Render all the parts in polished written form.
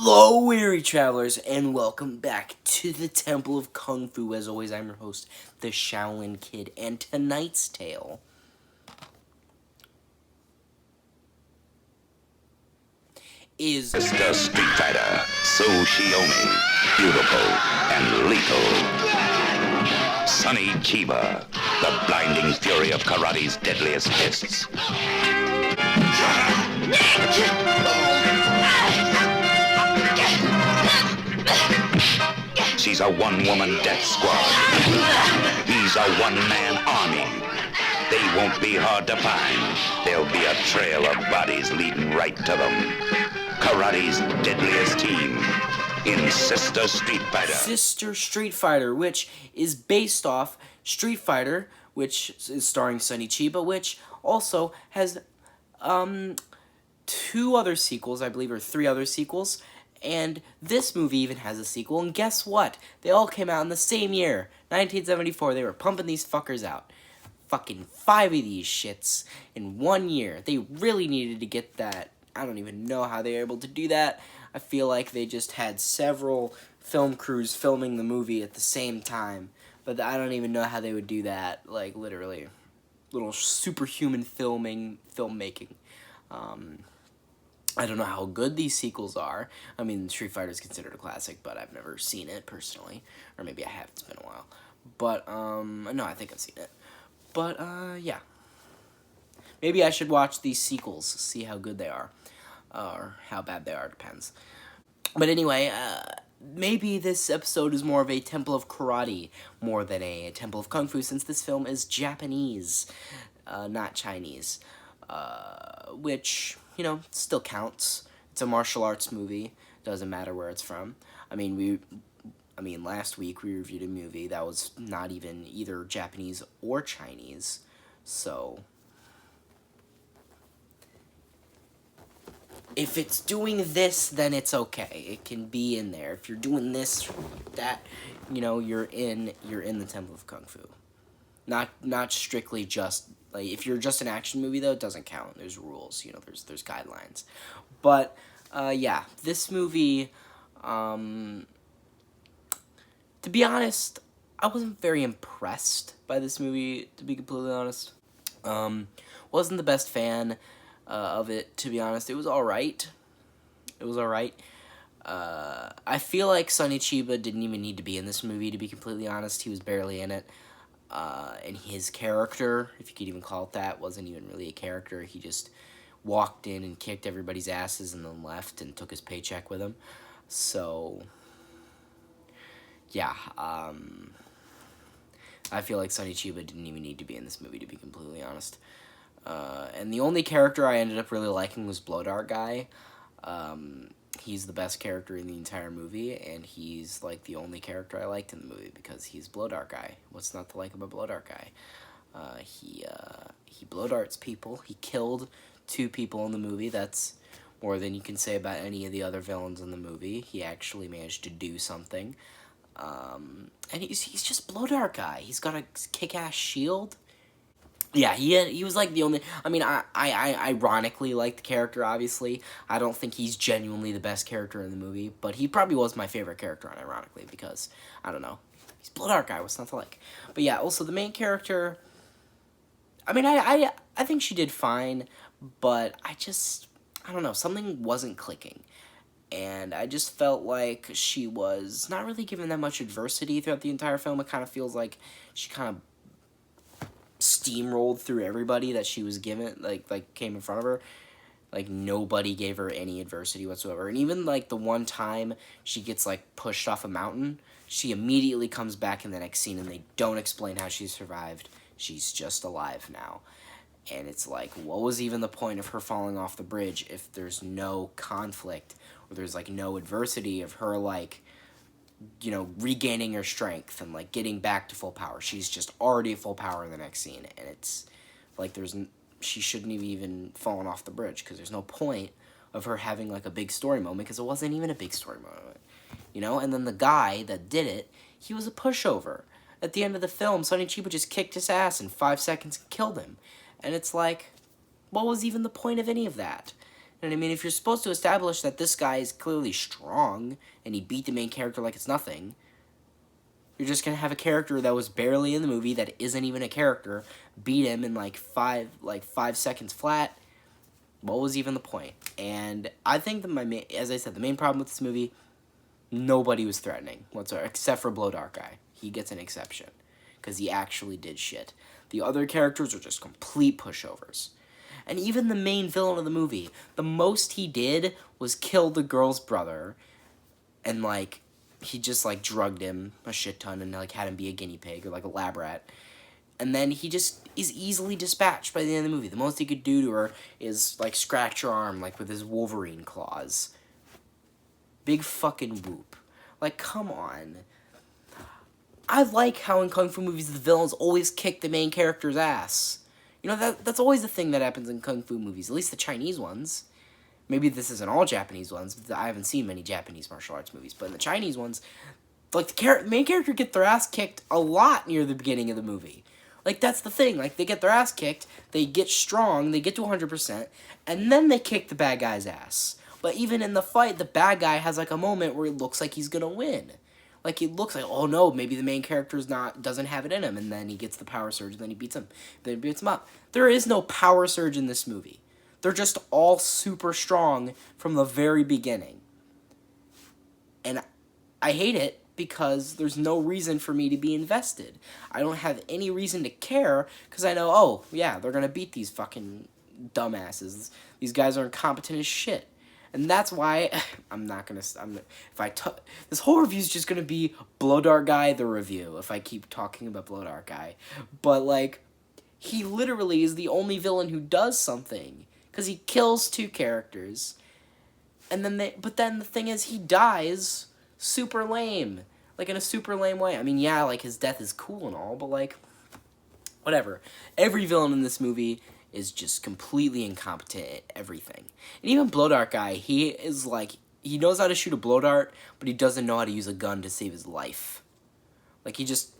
Hello, weary travelers, and welcome back to the Temple of Kung Fu. As always, I'm your host, the Shaolin Kid, and tonight's tale is Mr. Street Fighter, So Shiomi, beautiful and lethal. Sonny Chiba, the blinding fury of karate's deadliest fists. She's a one-woman death squad. He's a one-man army. They won't be hard to find. There'll be a trail of bodies leading right to them. Karate's deadliest team in Sister Street Fighter. Sister Street Fighter, which is based off Street Fighter, which is starring Sonny Chiba, which also has two other sequels, I believe, or three other sequels. And this movie even has a sequel, and guess what? They all came out in the same year, 1974. They were pumping these fuckers out. Fucking 5 of these shits in 1 year. They really needed to get that. I don't even know how they were able to do that. I feel like they just had several film crews filming the movie at the same time. But I don't even know how they would do that, like, literally. Little superhuman filmmaking. I don't know how good these sequels are. I mean, Street Fighter is considered a classic, but I've never seen it personally. Or maybe I have, it's been a while. But, no, I think I've seen it. But, yeah. Maybe I should watch these sequels, see how good they are. Or how bad they are, depends. But anyway, maybe this episode is more of a Temple of Karate more than a Temple of Kung Fu, since this film is Japanese, not Chinese. Which, you know, still counts. It's a martial arts movie. Doesn't matter where it's from. I mean, last week we reviewed a movie that was not even either Japanese or Chinese. So, if it's doing this, then it's okay. It can be in there. If you're doing this, that, you know, you're in the Temple of Kung Fu. Not strictly just, like, if you're just an action movie, though, it doesn't count. There's rules, you know, there's guidelines. But, yeah, this movie, to be honest, I wasn't very impressed by this movie, to be completely honest. Wasn't the best fan of it, to be honest. It was alright. I feel like Sonny Chiba didn't even need to be in this movie, to be completely honest. He was barely in it. And his character, if you could even call it that, wasn't even really a character. He just walked in and kicked everybody's asses and then left and took his paycheck with him. So, yeah, I feel like Sonny Chiba didn't even need to be in this movie, to be completely honest. And the only character I ended up really liking was Blow Dart Guy. He's the best character in the entire movie, and he's, like, the only character I liked in the movie, because he's Blow Dart Guy. What's not to like about Blow Dart Guy? He blow darts people. He killed 2 people in the movie. That's more than you can say about any of the other villains in the movie. He actually managed to do something. And he's just Blow Dart Guy. He's got a kick-ass shield. Yeah, he was, like, the only... I mean, I ironically like the character, obviously. I don't think he's genuinely the best character in the movie, but he probably was my favorite character, unironically, because, I don't know, he's Blood Art Guy, what's not to like? But yeah, also, the main character... I mean, I think she did fine, but I don't know, something wasn't clicking. And I just felt like she was not really given that much adversity throughout the entire film. It kind of feels like she kind of steamrolled through everybody that she was given, like came in front of her. Like, nobody gave her any adversity whatsoever. And even, like, the one time she gets, like, pushed off a mountain, she immediately comes back in the next scene, and they don't explain how she survived. She's just alive now. And it's like, what was even the point of her falling off the bridge if there's no conflict, or there's, like, no adversity of her, like, you know, regaining her strength and, like, getting back to full power. She's just already at full power in the next scene, and it's like she shouldn't have even fallen off the bridge, because there's no point of her having, like, a big story moment, because it wasn't even a big story moment, you know? And then the guy that did it, he was a pushover. At the end of the film, Sonny Chiba just kicked his ass in 5 seconds and killed him. And it's like, what was even the point of any of that? And I mean, if you're supposed to establish that this guy is clearly strong and he beat the main character like it's nothing, you're just gonna have a character that was barely in the movie, that isn't even a character, beat him in like 5 seconds flat. What was even the point? And I think that as I said, the main problem with this movie, nobody was threatening whatsoever, except for Blow Dark Guy. He gets an exception because he actually did shit. The other characters are just complete pushovers. And even the main villain of the movie, the most he did was kill the girl's brother, and like he just like drugged him a shit ton and like had him be a guinea pig or like a lab rat. And then he just is easily dispatched by the end of the movie. The most he could do to her is like scratch her arm like with his Wolverine claws. Big fucking whoop. Like, come on. I like how in Kung Fu movies the villains always kick the main character's ass. You know, that's always the thing that happens in Kung Fu movies, at least the Chinese ones. Maybe this isn't all Japanese ones, but I haven't seen many Japanese martial arts movies. But in the Chinese ones, like, the main character get their ass kicked a lot near the beginning of the movie. Like, that's the thing. Like, they get their ass kicked, they get strong, they get to 100%, and then they kick the bad guy's ass. But even in the fight, the bad guy has, like, a moment where it looks like he's gonna win. Like, it looks like, oh no, maybe the main character's doesn't have it in him, and then he gets the power surge, and then he beats him. Then he beats him up. There is no power surge in this movie. They're just all super strong from the very beginning. And I hate it because there's no reason for me to be invested. I don't have any reason to care because I know, oh, yeah, they're going to beat these fucking dumbasses. These guys are incompetent as shit. And that's why I'm not going to... This whole review is just going to be Blow Dark Guy, the review, if I keep talking about Blow Dark Guy. But, like, he literally is the only villain who does something. Because he kills two characters. And then but then the thing is, he dies super lame. Like, in a super lame way. I mean, yeah, like, his death is cool and all, but, like, whatever. Every villain in this movie is just completely incompetent at everything. And even Blow Dart Guy, he is, like, he knows how to shoot a blow dart, but he doesn't know how to use a gun to save his life. Like, he just...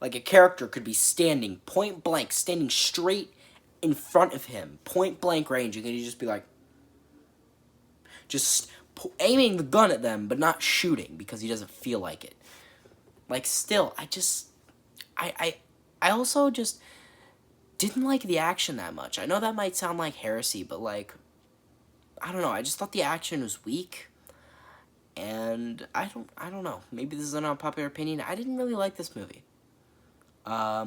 Like, a character could be standing point blank, standing straight in front of him, point blank range, and he'd just be like... Just aiming the gun at them, but not shooting, because he doesn't feel like it. Like, still, I also just didn't like the action that much. I know that might sound like heresy, but, like, I don't know, I just thought the action was weak, and I don't know, maybe this is an unpopular opinion, I didn't really like this movie. I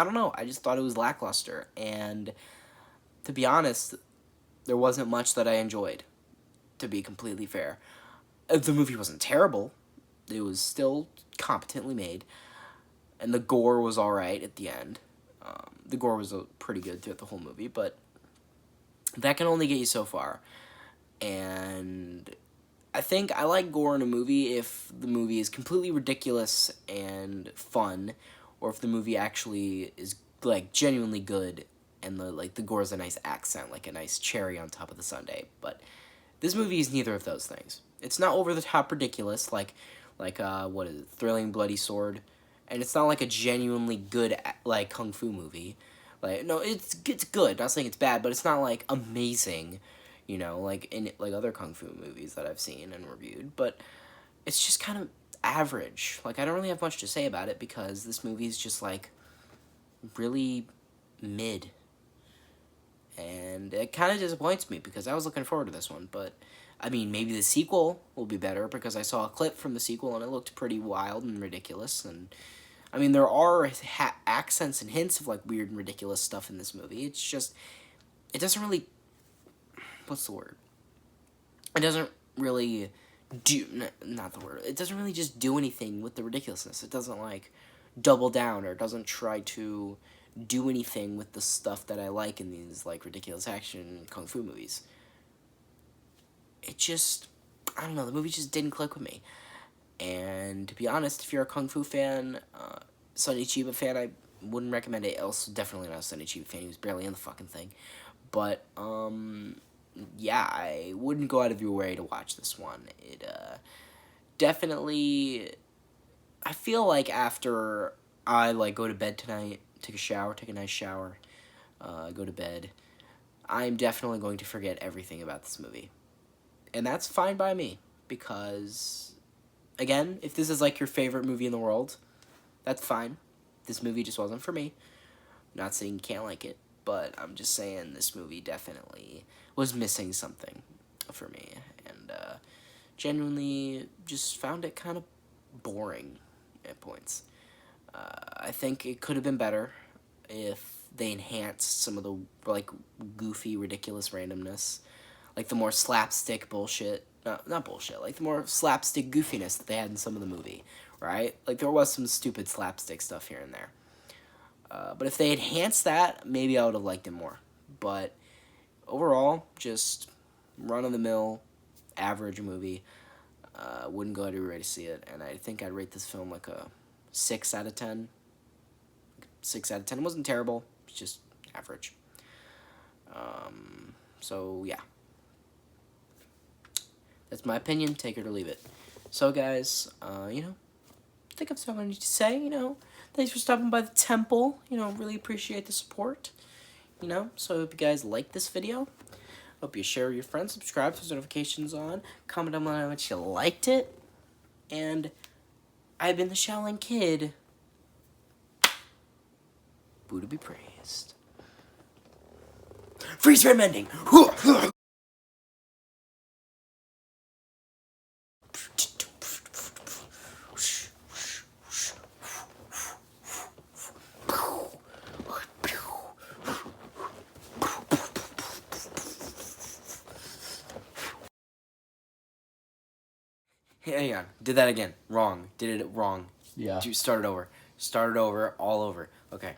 don't know, I just thought it was lackluster, and to be honest, there wasn't much that I enjoyed, to be completely fair. The movie wasn't terrible, it was still competently made, and the gore was alright at the end. The gore was pretty good throughout the whole movie, but that can only get you so far. And I think I like gore in a movie if the movie is completely ridiculous and fun, or if the movie actually is, like, genuinely good, and the gore is a nice accent, like a nice cherry on top of the sundae. But this movie is neither of those things. It's not over-the-top ridiculous, like what is it, Thrilling Bloody Sword, and it's not like a genuinely good, like, kung fu movie. Like, no, it's good, not saying it's bad, but it's not, like, amazing, you know, like in, like, other kung fu movies that I've seen and reviewed, but it's just kind of average. Like, I don't really have much to say about it, because this movie is just, like, really mid. And it kind of disappoints me, because I was looking forward to this one, but... I mean, maybe the sequel will be better, because I saw a clip from the sequel, and it looked pretty wild and ridiculous, and... I mean, there are accents and hints of, like, weird and ridiculous stuff in this movie. It's just... It doesn't really... What's the word? It doesn't really do... Not the word. It doesn't really just do anything with the ridiculousness. It doesn't, like, double down, or it doesn't try to do anything with the stuff that I like in these, like, ridiculous action kung fu movies. It just, I don't know, the movie just didn't click with me. And to be honest, if you're a Kung Fu fan, Sonny Chiba fan, I wouldn't recommend it. Also, definitely not a Sonny Chiba fan, he was barely in the fucking thing. But, yeah, I wouldn't go out of your way to watch this one. It, definitely, I feel like after I, like, go to bed tonight, take a shower, take a nice shower, go to bed, I'm definitely going to forget everything about this movie. And that's fine by me, because, again, if this is like your favorite movie in the world, that's fine. This movie just wasn't for me. I'm not saying you can't like it, but I'm just saying this movie definitely was missing something for me. And genuinely just found it kind of boring at points. I think it could have been better if they enhanced some of the, like, goofy, ridiculous randomness. Like, the more slapstick bullshit. Not bullshit. Like, the more slapstick goofiness that they had in some of the movie, right? Like, there was some stupid slapstick stuff here and there. But if they enhanced that, maybe I would have liked it more. But overall, just run-of-the-mill, average movie. Wouldn't go anywhere to see it. And I think I'd rate this film like a 6 out of 10. 6 out of 10. It wasn't terrible. It's just average. So, yeah. That's my opinion. Take it or leave it. So, guys, I think I've said what I need to say, Thanks for stopping by the temple. Really appreciate the support. So I hope you guys like this video. Hope you share with your friends, subscribe, turn notifications on, comment down below how much you liked it. And I've been the Shaolin Kid. Buddha be praised. Freeze frame ending! Hang on. Did that again. Wrong. Did it wrong. Yeah. Start it over. Start it over. All over. Okay.